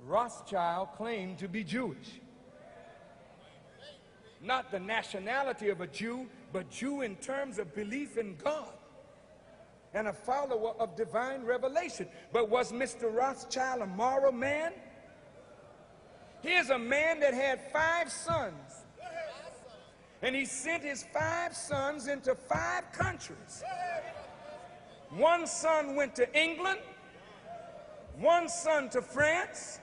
Rothschild claimed to be Jewish. Not the nationality of a Jew, but Jew in terms of belief in God and a follower of divine revelation. But was Mr. Rothschild a moral man? Here's a man that had 5 sons, and he sent his 5 sons into 5 countries. 1 son went to England, 1 son to France,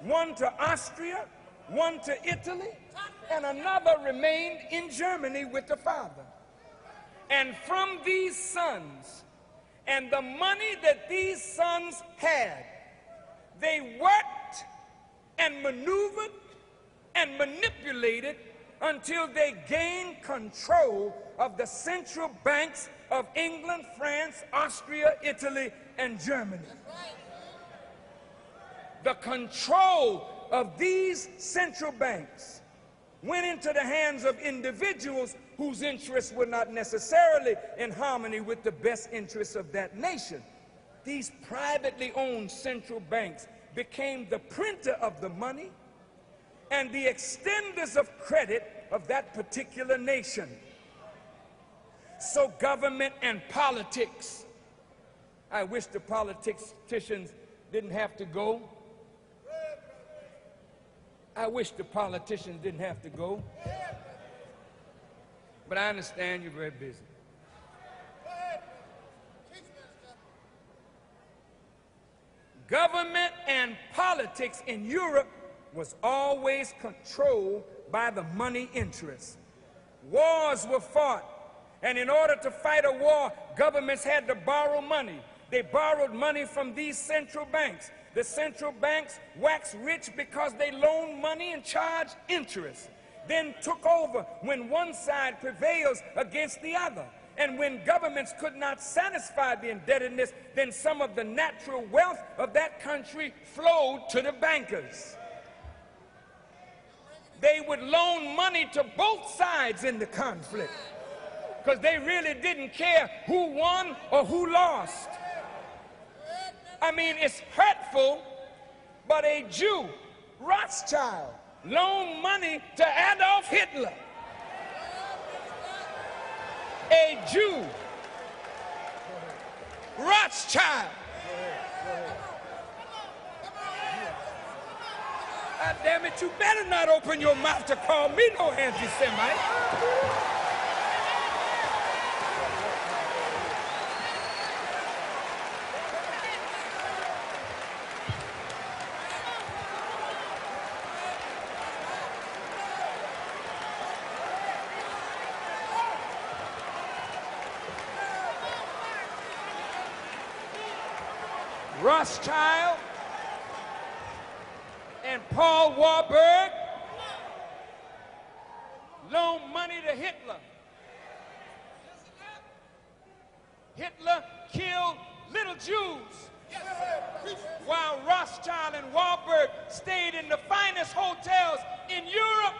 1 to Austria, 1 to Italy, and another remained in Germany with the father. And from these sons and the money that these sons had, they worked and maneuvered and manipulated until they gained control of the central banks of England, France, Austria, Italy, and Germany. The control of these central banks went into the hands of individuals whose interests were not necessarily in harmony with the best interests of that nation. These privately owned central banks became the printer of the money and the extenders of credit of that particular nation. So government and politics, I wish the politicians didn't have to go. I wish the politicians didn't have to go. But I understand you're very busy. Government and politics in Europe was always controlled by the money interests. Wars were fought, and in order to fight a war, governments had to borrow money. They borrowed money from these central banks. The central banks waxed rich because they loaned money and charged interest, then took over when one side prevails against the other. And when governments could not satisfy the indebtedness, then some of the natural wealth of that country flowed to the bankers. They would loan money to both sides in the conflict because they really didn't care who won or who lost. I mean, it's hurtful, but a Jew, Rothschild, loaned money to Adolf Hitler. A Jew, Rothschild. God damn it, you better not open your mouth to call me no anti-Semite. Rothschild and Paul Warburg loaned money to Hitler. Hitler killed little Jews, while Rothschild and Warburg stayed in the finest hotels in Europe.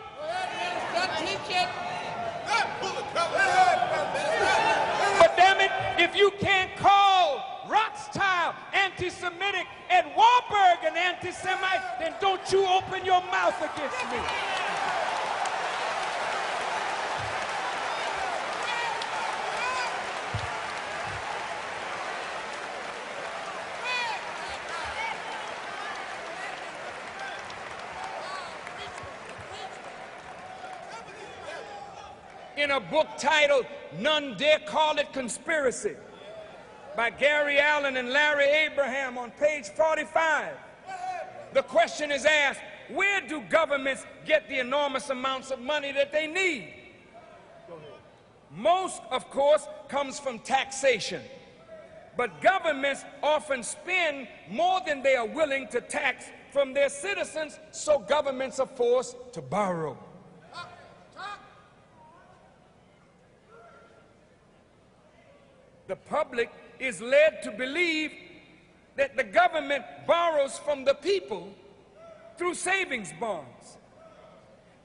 But damn it, if you can't call Rothschild anti-Semitic and Warburg an anti-Semite, then don't you open your mouth against me. In a book titled None Dare Call It Conspiracy by Gary Allen and Larry Abraham on page 45, the question is asked, where do governments get the enormous amounts of money that they need? Most, of course, comes from taxation. But governments often spend more than they are willing to tax from their citizens, so governments are forced to borrow. The public is led to believe that the government borrows from the people through savings bonds.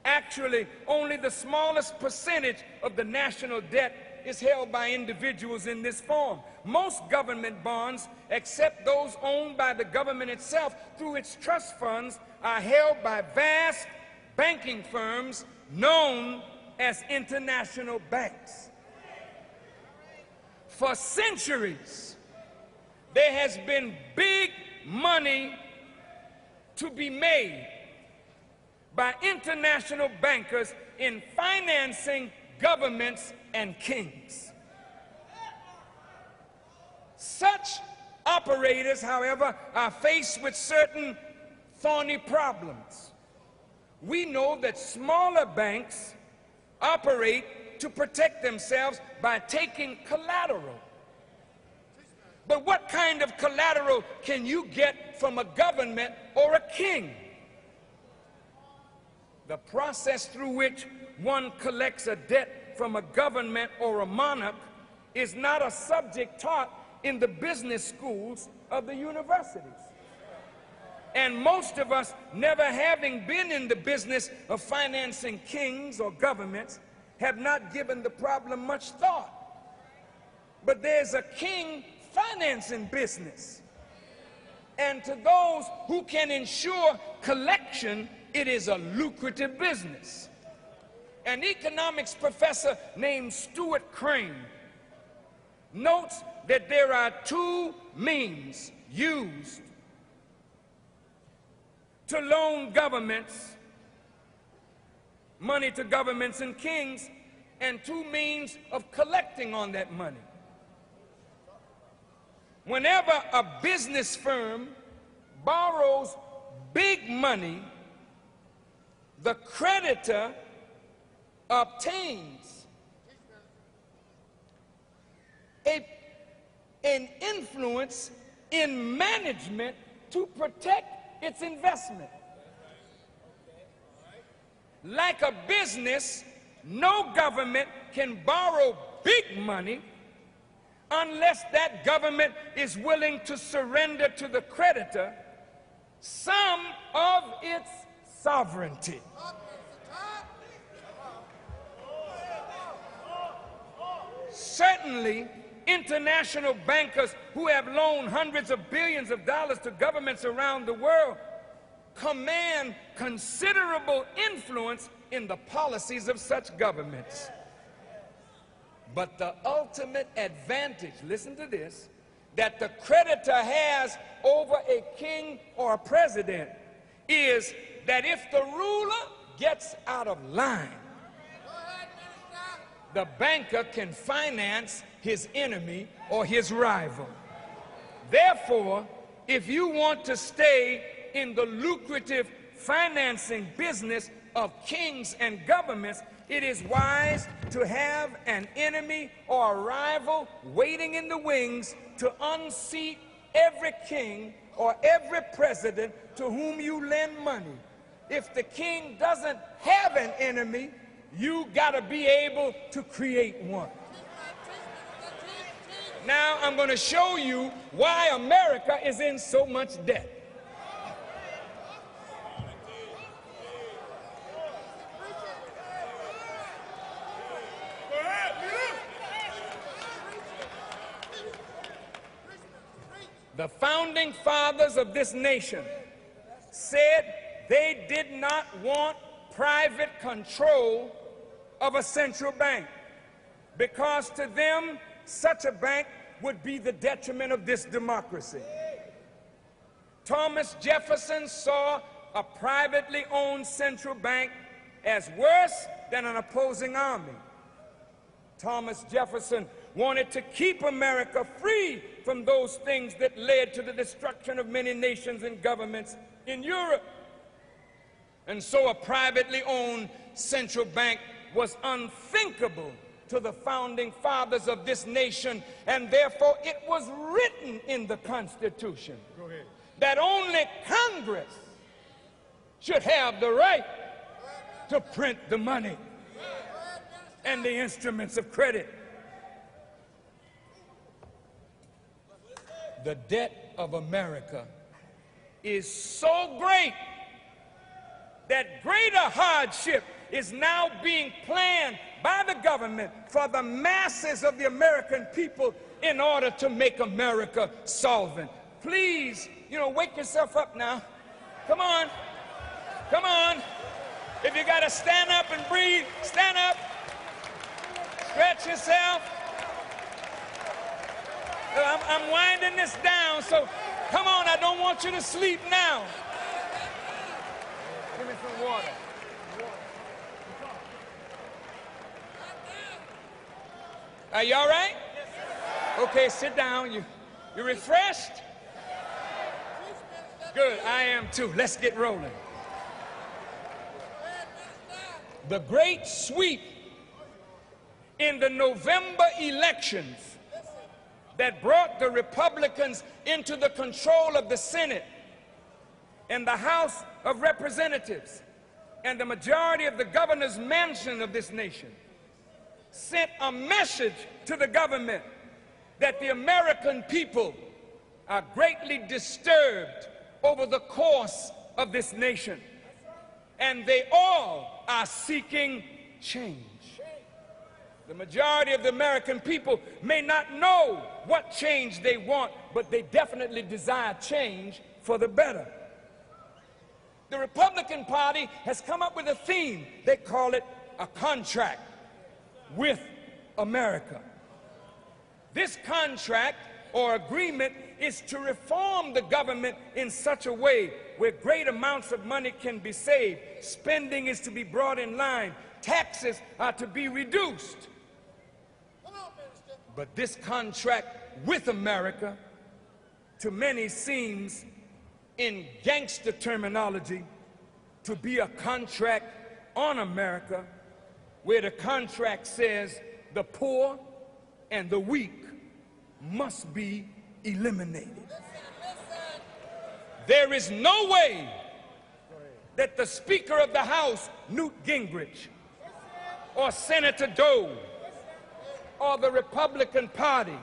Actually, only the smallest percentage of the national debt is held by individuals in this form. Most government bonds, except those owned by the government itself through its trust funds, are held by vast banking firms known as international banks. For centuries, there has been big money to be made by international bankers in financing governments and kings. Such operators, however, are faced with certain thorny problems. We know that smaller banks operate to protect themselves by taking collateral. But what kind of collateral can you get from a government or a king? The process through which one collects a debt from a government or a monarch is not a subject taught in the business schools of the universities. And most of us, never having been in the business of financing kings or governments, have not given the problem much thought. But there's a king financing business. And to those who can ensure collection, it is a lucrative business. An economics professor named Stuart Crane notes that there are two means used to loan governments, money to governments and kings, and two means of collecting on that money. Whenever a business firm borrows big money, the creditor obtains an influence in management to protect its investment. Like a business, no government can borrow big money unless that government is willing to surrender to the creditor some of its sovereignty. Certainly, international bankers who have loaned hundreds of billions of dollars to governments around the world command considerable influence in the policies of such governments. But the ultimate advantage, listen to this, that the creditor has over a king or a president is that if the ruler gets out of line, the banker can finance his enemy or his rival. Therefore, if you want to stay in the lucrative financing business of kings and governments, it is wise to have an enemy or a rival waiting in the wings to unseat every king or every president to whom you lend money. If the king doesn't have an enemy, you got to be able to create one. Now I'm going to show you why America is in so much debt. The founding fathers of this nation said they did not want private control of a central bank because to them such a bank would be the detriment of this democracy. Thomas Jefferson saw a privately owned central bank as worse than an opposing army. Thomas Jefferson wanted to keep America free from those things that led to the destruction of many nations and governments in Europe. And so a privately owned central bank was unthinkable to the founding fathers of this nation, and therefore it was written in the Constitution that only Congress should have the right to print the money and the instruments of credit. The debt of America is so great that greater hardship is now being planned by the government for the masses of the American people in order to make America solvent. Please, wake yourself up now. Come on. Come on. If you got to stand up and breathe, stand up. Stretch yourself. I'm winding this down, so come on, I don't want you to sleep now. Give me some water. Are you all right? Okay, sit down. You refreshed? Good, I am too. Let's get rolling. The great sweep in the November elections that brought the Republicans into the control of the Senate and the House of Representatives and the majority of the governor's mansion of this nation sent a message to the government that the American people are greatly disturbed over the course of this nation, and they all are seeking change. The majority of the American people may not know what change they want, but they definitely desire change for the better. The Republican Party has come up with a theme. They call it a contract with America. This contract or agreement is to reform the government in such a way where great amounts of money can be saved, spending is to be brought in line, taxes are to be reduced. But this contract with America, to many seems, in gangster terminology, to be a contract on America, where the contract says the poor and the weak must be eliminated. There is no way that the Speaker of the House, Newt Gingrich, or Senator Dole, or the Republican Party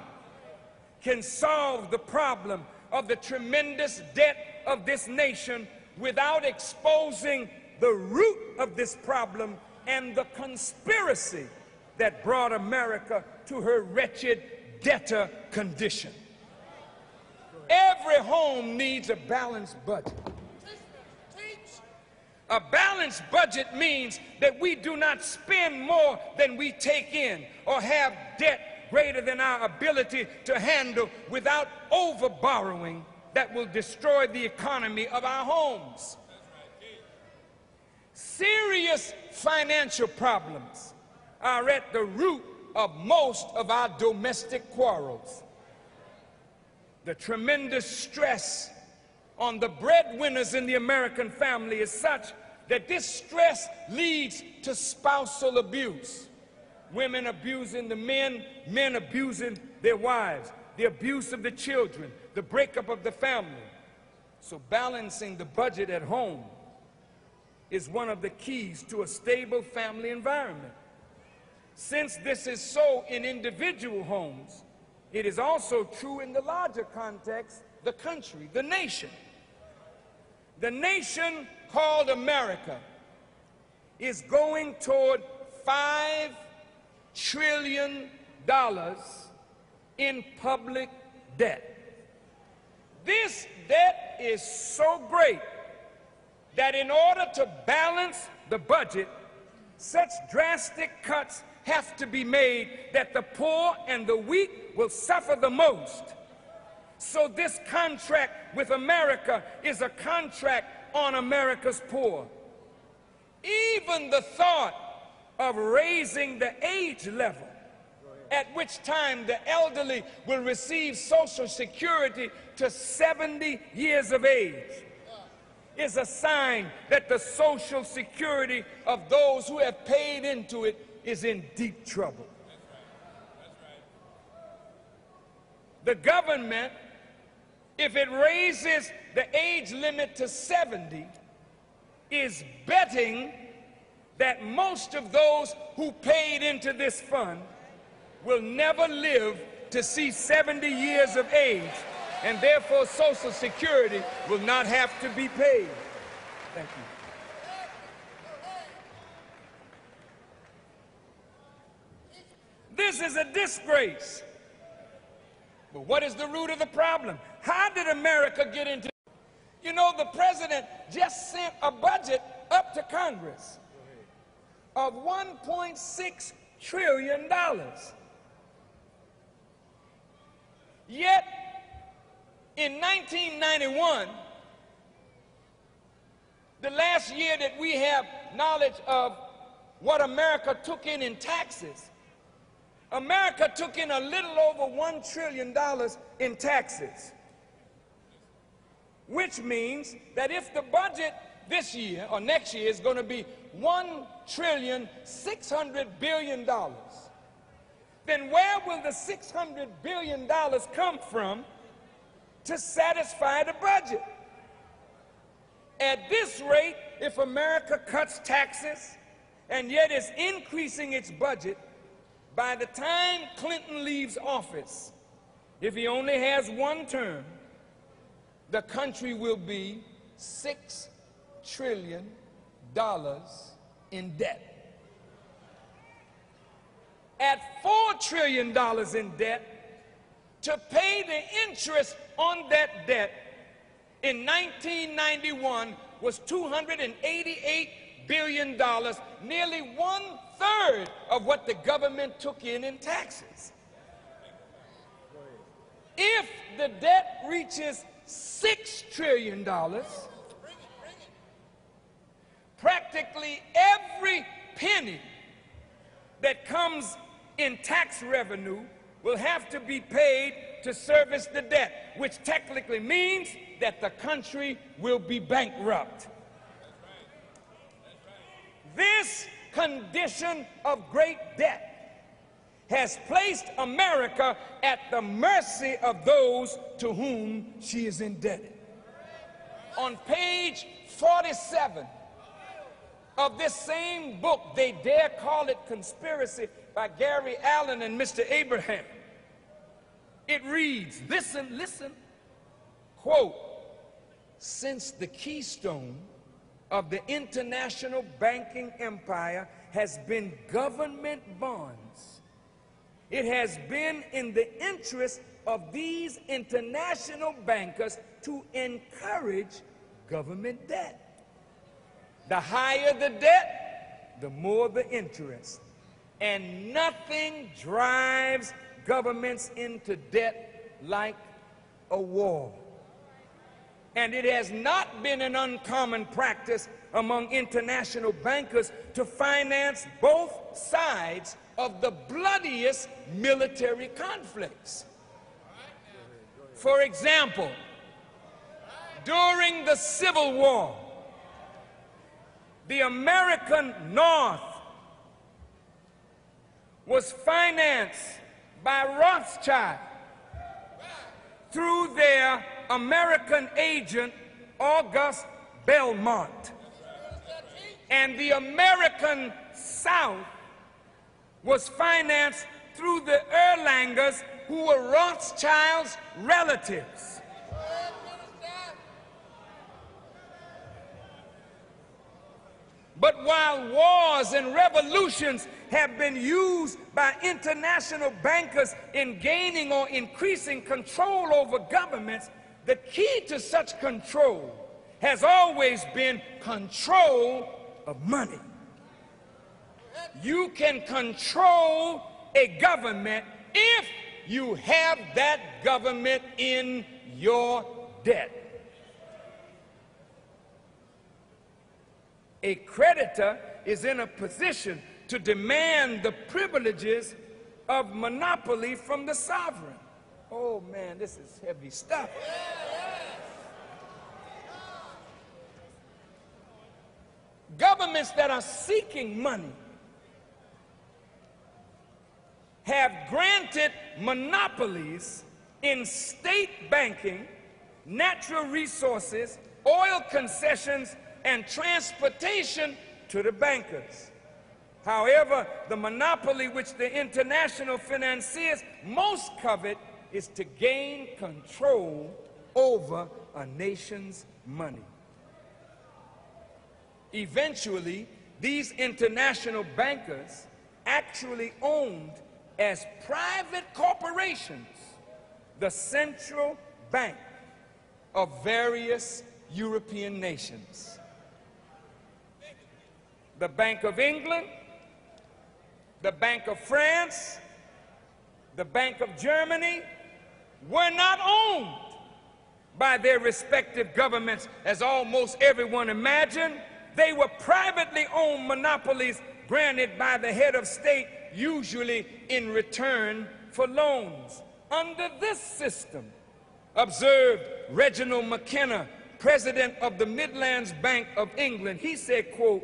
can solve the problem of the tremendous debt of this nation without exposing the root of this problem and the conspiracy that brought America to her wretched debtor condition. Every home needs a balanced budget. A balanced budget means that we do not spend more than we take in or have debt greater than our ability to handle without over-borrowing that will destroy the economy of our homes. Serious financial problems are at the root of most of our domestic quarrels. The tremendous stress on the breadwinners in the American family is such that this stress leads to spousal abuse. Women abusing the men, men abusing their wives, the abuse of the children, the breakup of the family. So balancing the budget at home is one of the keys to a stable family environment. Since this is so in individual homes, it is also true in the larger context, the country, the nation. The nation called America is going toward $5 trillion in public debt. This debt is so great that in order to balance the budget, such drastic cuts have to be made that the poor and the weak will suffer the most. So this contract with America is a contract on America's poor. Even the thought of raising the age level at which time the elderly will receive Social Security to 70 years of age is a sign that the Social Security of those who have paid into it is in deep trouble. The government, if it raises the age limit to 70, is betting that most of those who paid into this fund will never live to see 70 years of age, and therefore Social Security will not have to be paid. Thank you. This is a disgrace. But what is the root of the problem? How did America get into? You know, the president just sent a budget up to Congress of $1.6 trillion. Yet, in 1991, the last year that we have knowledge of what America took in taxes, America took in a little over $1 trillion in taxes, which means that if the budget this year or next year is going to be $1.6 trillion, then where will the $600 billion come from to satisfy the budget? At this rate, if America cuts taxes and yet is increasing its budget, by the time Clinton leaves office, if he only has one term, the country will be $6 trillion in debt. At $4 trillion in debt, to pay the interest on that debt in 1991 was $288 billion, nearly 1/3 of what the government took in taxes. If the debt reaches $6 trillion, practically every penny that comes in tax revenue will have to be paid to service the debt, which technically means that the country will be bankrupt. This condition of great debt has placed America at the mercy of those to whom she is indebted. On page 47 of this same book, They Dare Call It Conspiracy, by Gary Allen and Mr. Abraham, it reads, listen, quote, "Since the keystone of the international banking empire has been government bonds, it has been in the interest of these international bankers to encourage government debt. The higher the debt, the more the interest. And nothing drives governments into debt like a war. And it has not been an uncommon practice among international bankers to finance both sides of the bloodiest military conflicts. For example, during the Civil War, the American North was financed by Rothschild through their American agent, August Belmont. And the American South was financed through the Erlangers, who were Rothschild's relatives. But while wars and revolutions have been used by international bankers in gaining or increasing control over governments, the key to such control has always been control of money. You can control a government if you have that government in your debt. A creditor is in a position to demand the privileges of monopoly from the sovereign. Oh man, this is heavy stuff. Governments that are seeking money have granted monopolies in state banking, natural resources, oil concessions, and transportation to the bankers. However, the monopoly which the international financiers most covet is to gain control over a nation's money. Eventually, these international bankers actually owned as private corporations the central bank of various European nations. The Bank of England, the Bank of France, the Bank of Germany were not owned by their respective governments, as almost everyone imagined. They were privately owned monopolies granted by the head of state, usually in return for loans. Under this system, observed Reginald McKenna, president of the Midlands Bank of England, he said, quote,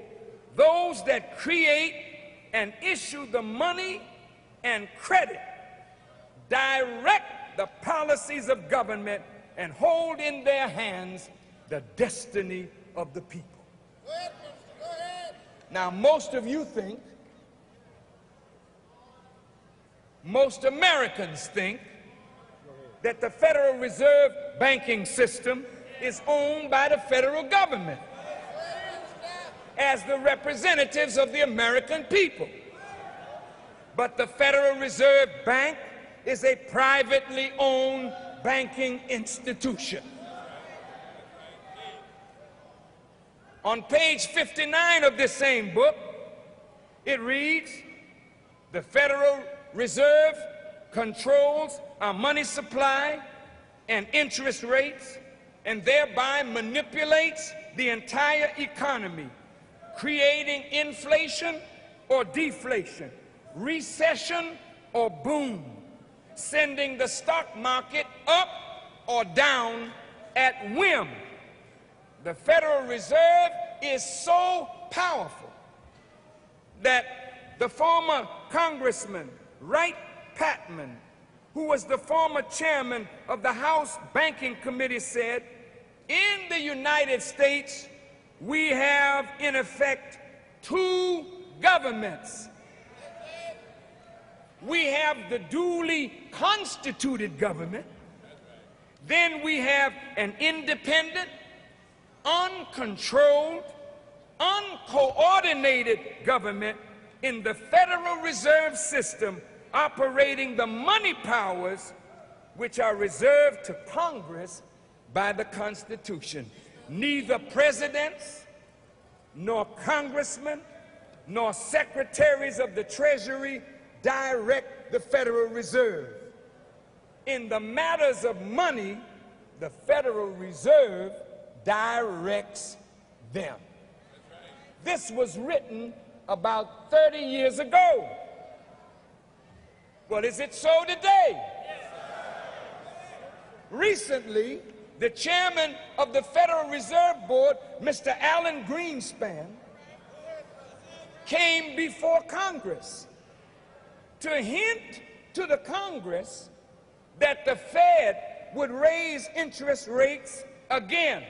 "Those that create and issue the money and credit direct the policies of government and hold in their hands the destiny of the people." Go ahead, Minister, go ahead. Now, most of you think, most Americans think, that the Federal Reserve banking system is owned by the federal government as the representatives of the American people. But the Federal Reserve Bank is a privately owned banking institution. On page 59 of this same book, it reads, "The Federal Reserve controls our money supply and interest rates and thereby manipulates the entire economy, creating inflation or deflation, recession or boom, sending the stock market up or down at whim. The Federal Reserve is so powerful that the former Congressman Wright Patman, who was the former chairman of the House Banking Committee, said, in the United States, we have in effect two governments. We have the duly constituted government, then we have an independent, uncontrolled, uncoordinated government in the Federal Reserve System, operating the money powers which are reserved to Congress by the Constitution. Neither presidents, nor congressmen, nor secretaries of the Treasury direct the Federal Reserve. In the matters of money, the Federal Reserve directs them." This was written about 30 years ago. Well, is it so today? Recently, the chairman of the Federal Reserve Board, Mr. Alan Greenspan, came before Congress to hint to the Congress that the Fed would raise interest rates again.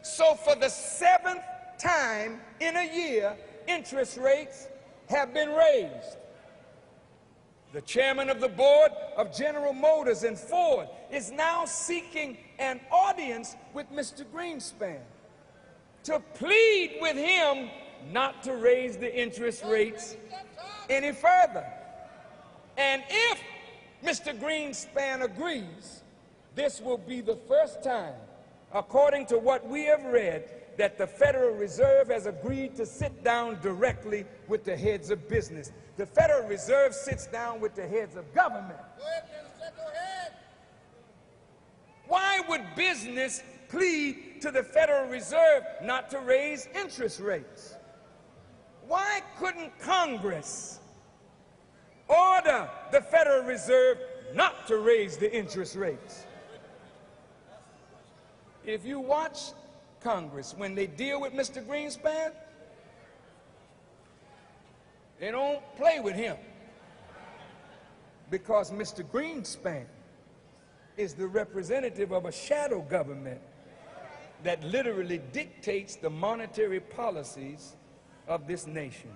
So for the 7th time in a year, interest rates have been raised. The chairman of the board of General Motors and Ford is now seeking an audience with Mr. Greenspan to plead with him not to raise the interest rates any further. And if Mr. Greenspan agrees, this will be the first time, according to what we have read, that the Federal Reserve has agreed to sit down directly with the heads of business. The Federal Reserve sits down with the heads of government. Go ahead, Minister, go ahead. Why would business plead to the Federal Reserve not to raise interest rates? Why couldn't Congress order the Federal Reserve not to raise the interest rates? If you watch Congress, when they deal with Mr. Greenspan, they don't play with him, because Mr. Greenspan is the representative of a shadow government that literally dictates the monetary policies of this nation.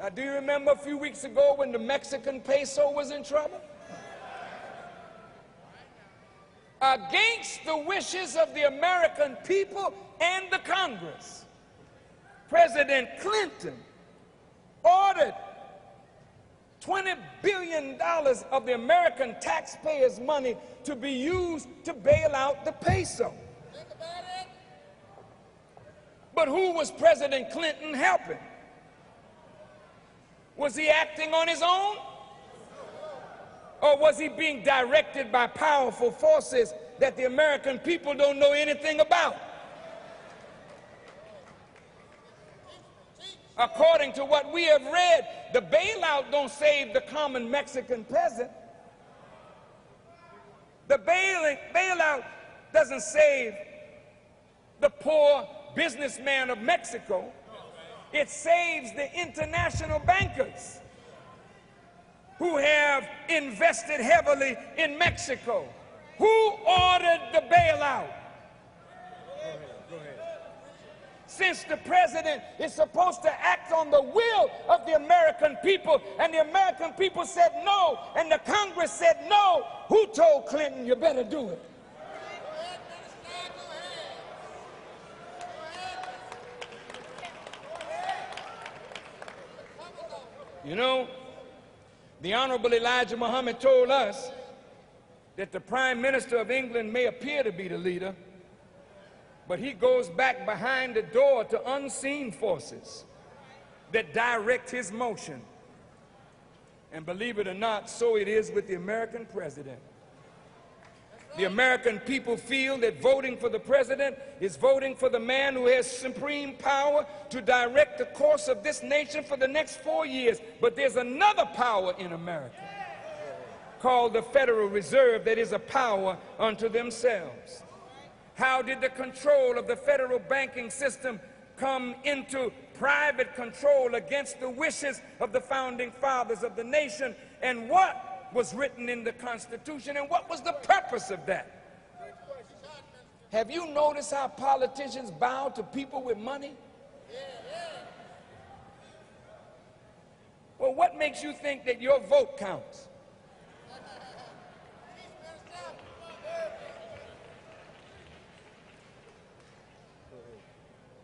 Now, do you remember a few weeks ago when the Mexican peso was in trouble? Against the wishes of the American people and the Congress, President Clinton ordered $20 billion of the American taxpayers' money to be used to bail out the peso. Think about it. But who was President Clinton helping? Was he acting on his own? Or was he being directed by powerful forces that the American people don't know anything about? According to what we have read, the bailout don't save the common Mexican peasant. The bailout doesn't save the poor businessman of Mexico. It saves the international bankers who have invested heavily in Mexico. Who ordered the bailout? Since the president is supposed to act on the will of the American people, and the American people said no, and the Congress said no, who told Clinton, you better do it? You know, the Honorable Elijah Muhammad told us that the Prime Minister of England may appear to be the leader, but he goes back behind the door to unseen forces that direct his motion. And believe it or not, so it is with the American president. The American people feel that voting for the president is voting for the man who has supreme power to direct the course of this nation for the next 4 years. But there's another power in America called the Federal Reserve that is a power unto themselves. How did the control of the federal banking system come into private control against the wishes of the founding fathers of the nation? And what was written in the Constitution, and what was the purpose of that? Have you noticed how politicians bow to people with money? Well, what makes you think that your vote counts?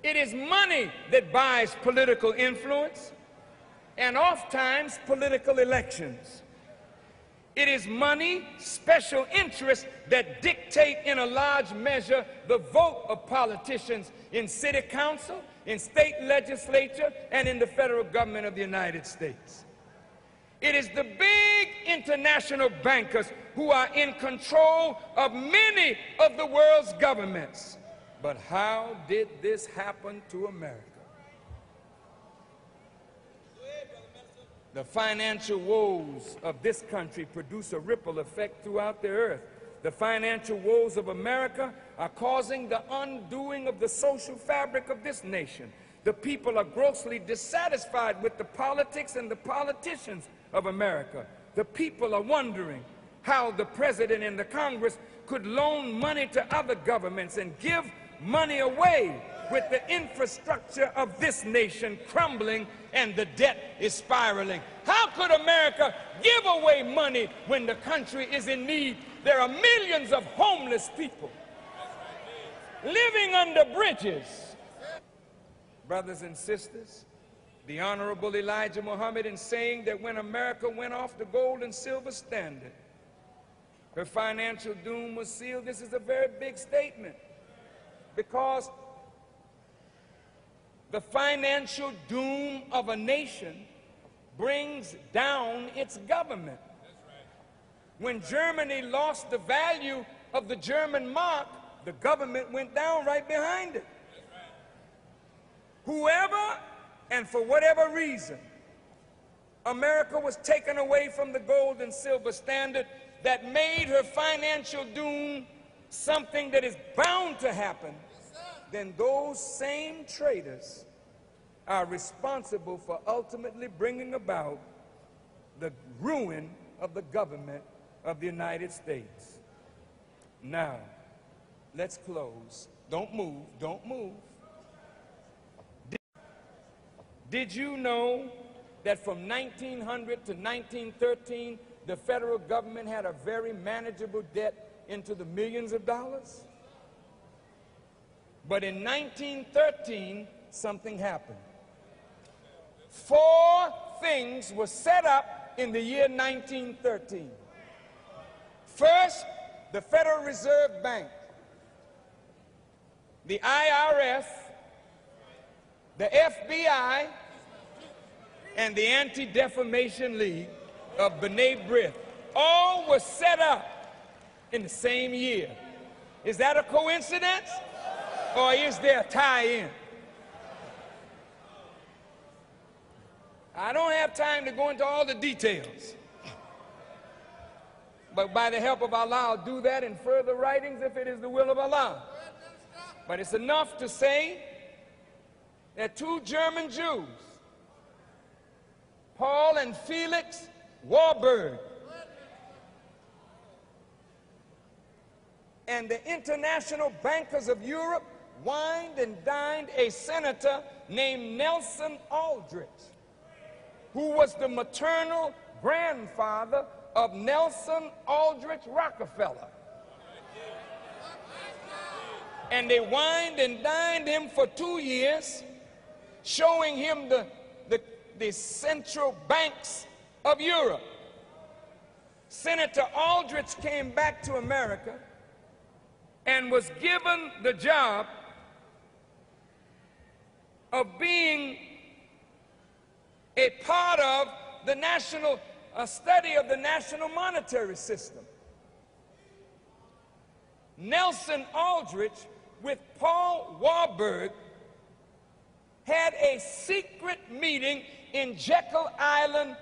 It is money that buys political influence and oftentimes political elections. It is money, special interests that dictate in a large measure the vote of politicians in city council, in state legislature, and in the federal government of the United States. It is the big international bankers who are in control of many of the world's governments. But how did this happen to America? The financial woes of this country produce a ripple effect throughout the earth. The financial woes of America are causing the undoing of the social fabric of this nation. The people are grossly dissatisfied with the politics and the politicians of America. The people are wondering how the president and the Congress could loan money to other governments and give money away with the infrastructure of this nation crumbling and the debt is spiraling. How could America give away money when the country is in need? There are millions of homeless people living under bridges. Brothers and sisters, the Honorable Elijah Muhammad, in saying that when America went off the gold and silver standard, her financial doom was sealed, this is a very big statement, because the financial doom of a nation brings down its government. When Germany lost the value of the German mark, the government went down right behind it. Whoever and for whatever reason, America was taken away from the gold and silver standard that made her financial doom something that is bound to happen, then those same traitors are responsible for ultimately bringing about the ruin of the government of the United States. Now, let's close. Don't move, don't move. Did you know that from 1900 to 1913, the federal government had a very manageable debt into the millions of dollars? But in 1913, something happened. 4 things were set up in the year 1913. First, the Federal Reserve Bank, the IRS, the FBI, and the Anti-Defamation League of B'nai B'rith all were set up in the same year. Is that a coincidence, or is there a tie-in? I don't have time to go into all the details, but by the help of Allah, I'll do that in further writings if it is the will of Allah. But it's enough to say that two German Jews, Paul and Felix Warburg, and the international bankers of Europe wined and dined a senator named Nelson Aldrich, who was the maternal grandfather of Nelson Aldrich Rockefeller. And they wined and dined him for 2 years, showing him the central banks of Europe. Senator Aldrich came back to America and was given the job of being a part of the national study of the national monetary system. Nelson Aldrich, with Paul Warburg, had a secret meeting in Jekyll Island,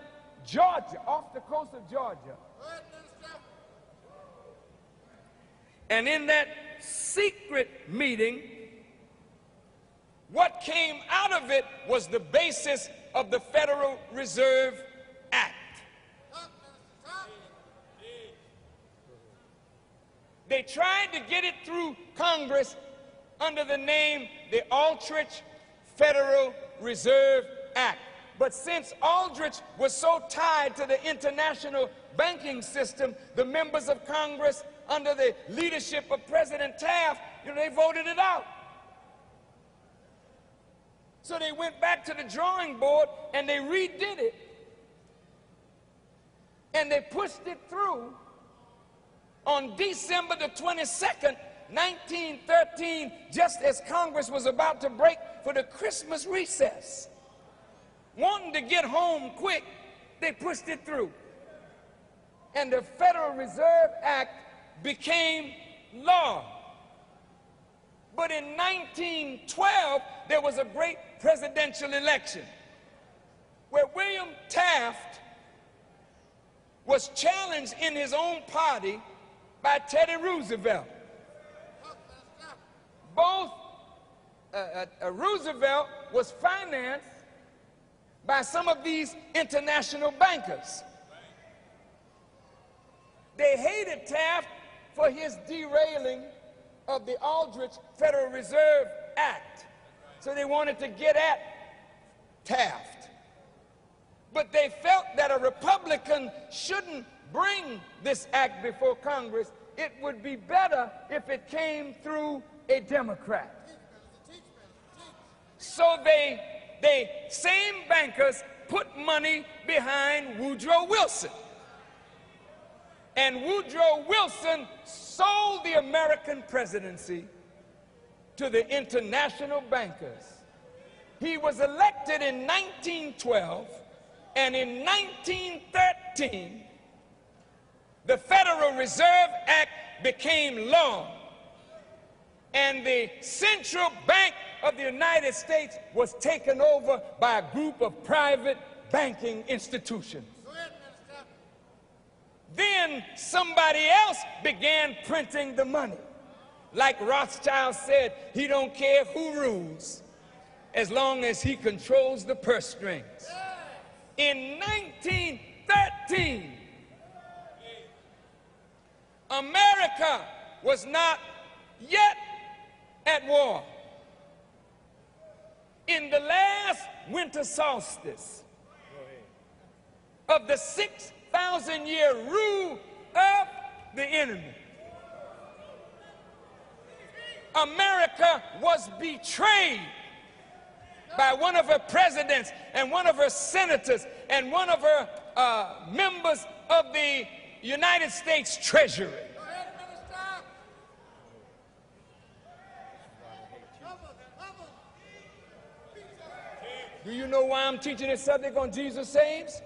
Georgia, off the coast of Georgia. And in that secret meeting, what came out of it was the basis of the Federal Reserve Act. They tried to get it through Congress under the name the Aldrich Federal Reserve Act. But since Aldrich was so tied to the international banking system, the members of Congress under the leadership of President Taft, they voted it out. So they went back to the drawing board and they redid it. And they pushed it through on December the 22nd, 1913, just as Congress was about to break for the Christmas recess. Wanting to get home quick, they pushed it through. And the Federal Reserve Act became law. But in 1912, there was a great presidential election where William Taft was challenged in his own party by Teddy Roosevelt. Both Roosevelt was financed by some of these international bankers. They hated Taft for his derailing of the Aldrich Federal Reserve Act. So they wanted to get at Taft. But they felt that a Republican shouldn't bring this act before Congress. It would be better if it came through a Democrat. So they same bankers put money behind Woodrow Wilson. And Woodrow Wilson sold the American presidency to the international bankers. He was elected in 1912, and in 1913, the Federal Reserve Act became law, and the Central Bank of the United States was taken over by a group of private banking institutions. Then somebody else began printing the money. Like Rothschild said, he don't care who rules as long as he controls the purse strings. In 1913, America was not yet at war. In the last winter solstice of the 6,000-year rule of the enemy, America was betrayed by one of her presidents and one of her senators and one of her members of the United States Treasury. Go ahead, minister. Do you know why I'm teaching this subject on Jesus Saves?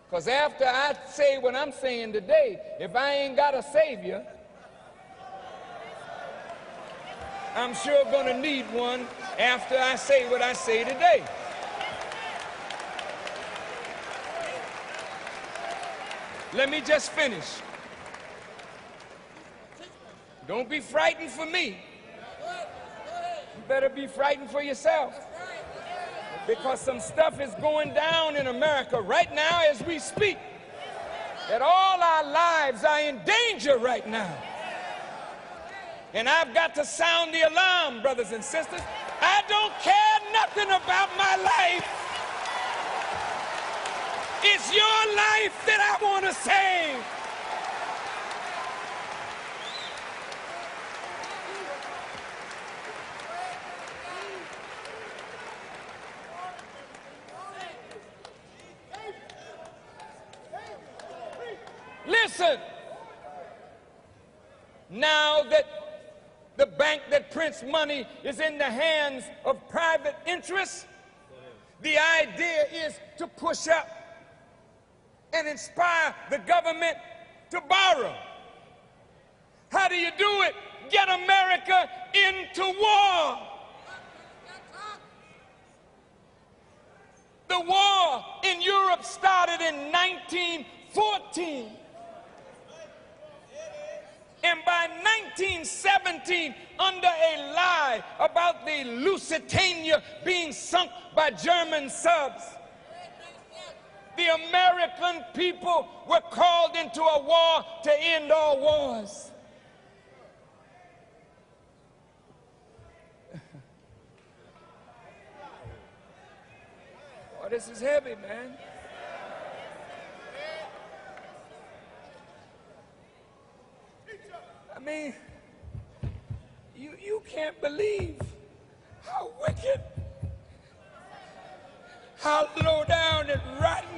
Because after I say what I'm saying today, if I ain't got a Savior, I'm sure going to need one after I say what I say today. Let me just finish. Don't be frightened for me. You better be frightened for yourself. Because some stuff is going down in America right now as we speak. That all our lives are in danger right now. And I've got to sound the alarm, brothers and sisters. I don't care nothing about my life. It's your life that I want to save. Listen, now that the bank that prints money is in the hands of private interests, the idea is to push up and inspire the government to borrow. How do you do it? Get America into war. The war in Europe started in 1914. And by 1917, under a lie about the Lusitania being sunk by German subs, the American people were called into a war to end all wars. Oh, this is heavy, man. I mean, you can't believe how wicked, how low down and rotten.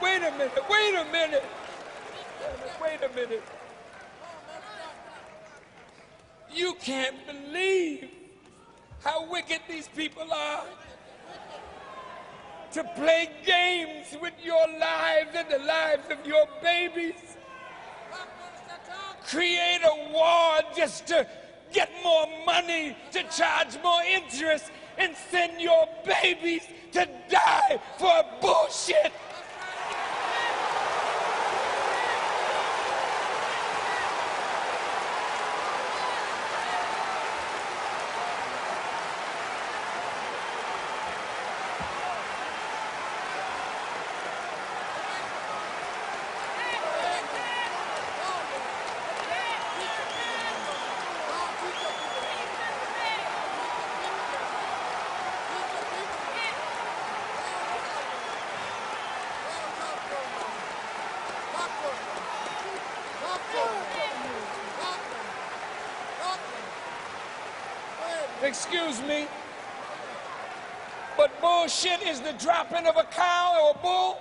Wait a minute, wait a minute, wait a minute. You can't believe how wicked these people are. To play games with your lives and the lives of your babies. Create a war just to get more money, to charge more interest, and send your babies to die for bullshit. Excuse me, but bullshit is the dropping of a cow or a bull.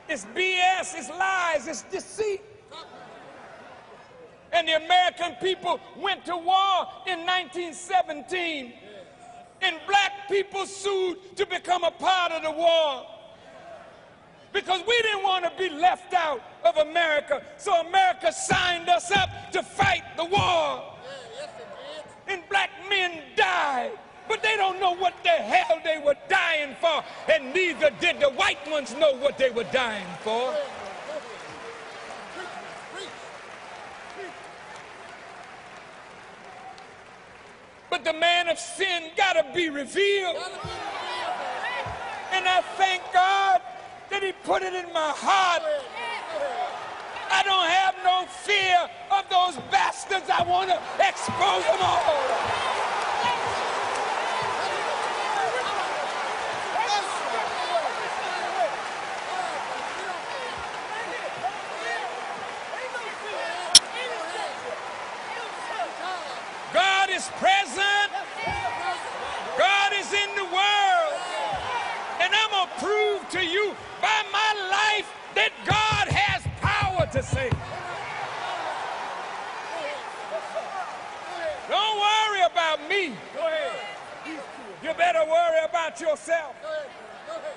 It's BS, it's lies, it's deceit. And the American people went to war in 1917, and black people sued to become a part of the war. Because we didn't want to be left out of America, so America signed us up to fight the war. And black men died, but they don't know what the hell they were dying for, and neither did the white ones know what they were dying for. But the man of sin gotta be revealed. And I thank God that he put it in my heart. I don't have no fear of those bastards. I want to expose them all. God is present. God is in the world. it, God has power to save. Don't worry about me. Go ahead. You better worry about yourself. Go ahead. Go ahead.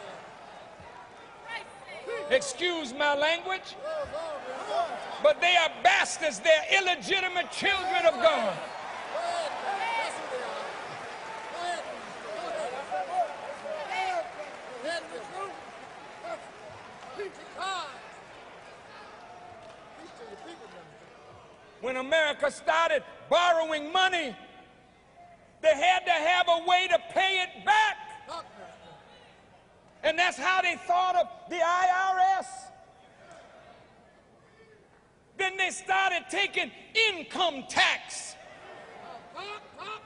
Excuse my language, Come on. but they are bastards. They're illegitimate children of God. Go ahead. That's who they are. Go ahead. Go ahead. Go ahead. Preach to God. Preach to your people, man. When America started borrowing money, they had to have a way to pay it back. Talk, Pastor. And that's how they thought of the IRS. Then they started taking income tax.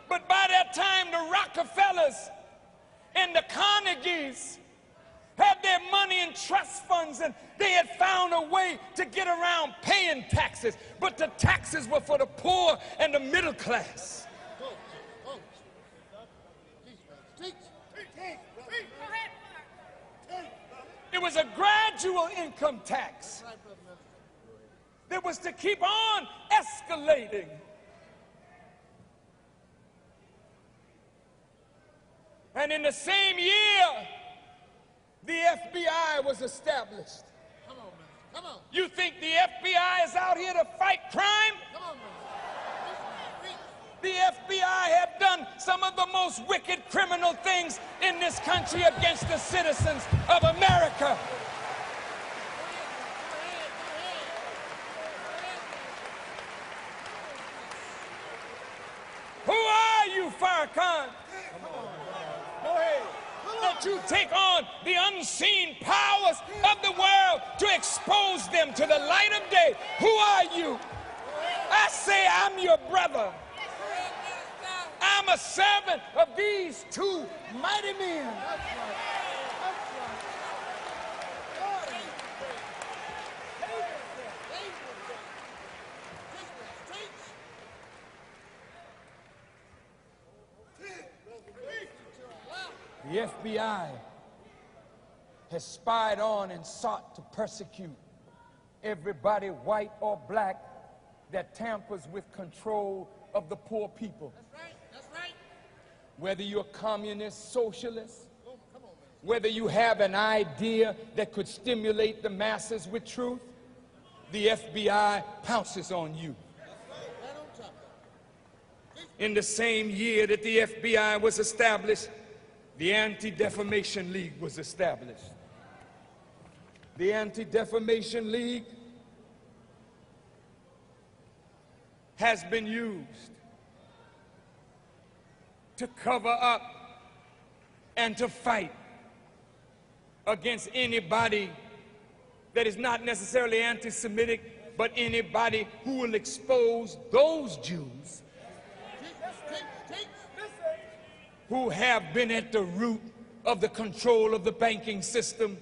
But by that time, the Rockefellers and the Carnegies had their money in trust funds, and they had found a way to get around paying taxes. But the taxes were for the poor and the middle class. It was a gradual income tax that was to keep on escalating. And in the same year, the FBI was established. Come on, man. Come on. You think the FBI is out here to fight crime? Come on, man. The FBI have done some of the most wicked criminal things in this country against the citizens of America. Who are you, FARRAKHAN? Go ahead. That you take on the unseen powers of the world to expose them to the light of day. Who are you? I say I'm your brother. I'm a servant of these two mighty men. The FBI has spied on and sought to persecute everybody, white or black, that tampers with control of the poor people. That's right. Whether you're communist, socialist, whether you have an idea that could stimulate the masses with truth, the FBI pounces on you. In the same year that the FBI was established, the Anti-Defamation League was established. The Anti-Defamation League has been used to cover up and to fight against anybody that is not necessarily anti-Semitic, but anybody who will expose those Jews who have been at the root of the control of the banking system